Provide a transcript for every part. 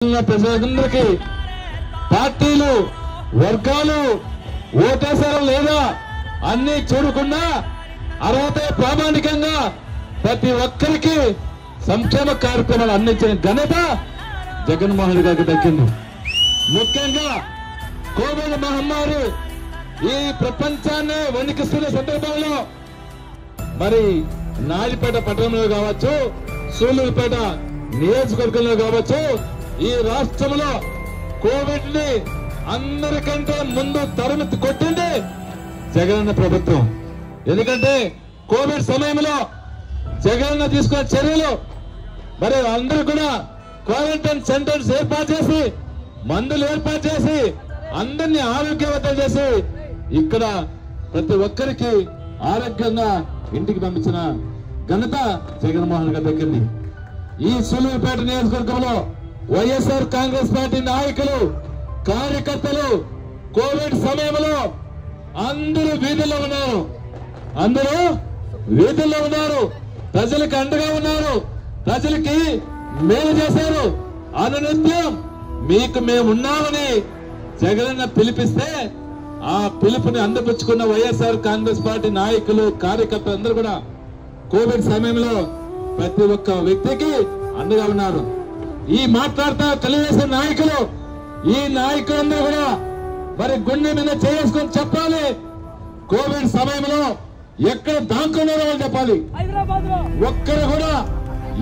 ప్రజలందరికీ పార్టీలు వర్గాలు ఓటేశారో లేదా అన్ని చూడకుండా అర్హత ప్రామాణికంగా ప్రతి ఒక్కరికి సంక్షేమ కార్యక్రమాలు అందించిన ఘనత జగన్మోహన్ రెడ్డి గారికి దక్కింది. ముఖ్యంగా కోవిడ్ మహమ్మారి ఈ ప్రపంచాన్ని వణికిస్తున్న సందర్భంలో మరి నాయుడుపేట పట్టణంలో కావచ్చు, సూళ్లూరుపేట నియోజకవర్గంలో కావచ్చు, ఈ రాష్ట్రంలో కోవిడ్ ని అందరికంటే ముందు తరుము కొట్టింది జగనన్న ప్రభుత్వం. ఎందుకంటే కోవిడ్ సమయంలో జగనన్న తీసుకున్న చర్యలు మరి అందరూ కూడా క్వారంటైన్ సెంటర్స్ ఏర్పాటు చేసి, మందులు ఏర్పాటు చేసి, అందరినీ ఆరోగ్యవంతం చేసి ఇక్కడ ప్రతి ఒక్కరికి ఆరోగ్యంగా ఇంటికి పంపించిన ఘనత జగన్మోహన్ గారికి దక్కింది. ఈ సూళ్లూరుపేట నియోజకవర్గంలో వైఎస్ఆర్ కాంగ్రెస్ పార్టీ నాయకులు కార్యకర్తలు కోవిడ్ సమయంలో అందరూ వీధుల్లో ఉన్నారు, ప్రజలకు అండగా ఉన్నారు, ప్రజలకి మేలు చేశారు. అనునిత్యం మీకు మేమున్నామని జగనన్న పిలిపిస్తే ఆ పిలుపుని అందపుచ్చుకున్న వైఎస్ఆర్ కాంగ్రెస్ పార్టీ నాయకులు కార్యకర్తలు అందరూ కూడా కోవిడ్ సమయంలో ప్రతి ఒక్క వ్యక్తికి అండగా ఉన్నారు. ఈ మాట్లాడుతూ తెలుగుదేశం నాయకులు, ఈ నాయకులందరూ కూడా మరి గుండె మీద చేసుకొని చెప్పాలి, కోవిడ్ సమయంలో ఎక్కడ దాక్కున్నారో వాళ్ళు చెప్పాలి. ఒక్కరు కూడా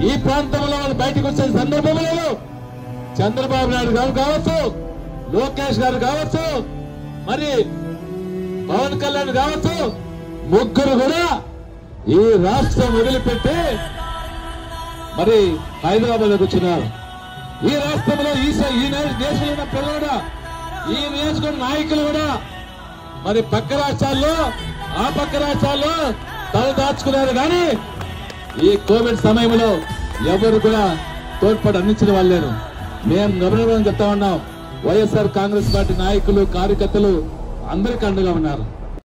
ఈ ప్రాంతంలో వాళ్ళు బయటకు వచ్చే సందర్భంలో చంద్రబాబు నాయుడు గారు కావచ్చు, లోకేష్ గారు కావచ్చు, మరి పవన్ కళ్యాణ్ కావచ్చు, ముగ్గురు కూడా ఈ రాష్ట్రం వదిలిపెట్టి మరి హైదరాబాద్ వచ్చినారు. ఈ రాష్ట్రంలో ఈ దేశంలో ఉన్న ప్రజలు కూడా, ఈ నియోజకవర్గ నాయకులు కూడా మరి పక్క రాష్ట్రాల్లో ఆ పక్క రాష్ట్రాల్లో తలదాచుకున్నారు. కానీ ఈ కోవిడ్ సమయంలో ఎవరు కూడా తోడ్పాటు అందించిన వాళ్ళు లేరు. మేము గమనించడం చెప్తా ఉన్నాం. వైఎస్ఆర్ కాంగ్రెస్ పార్టీ నాయకులు కార్యకర్తలు అందరికీ అండగా ఉన్నారు.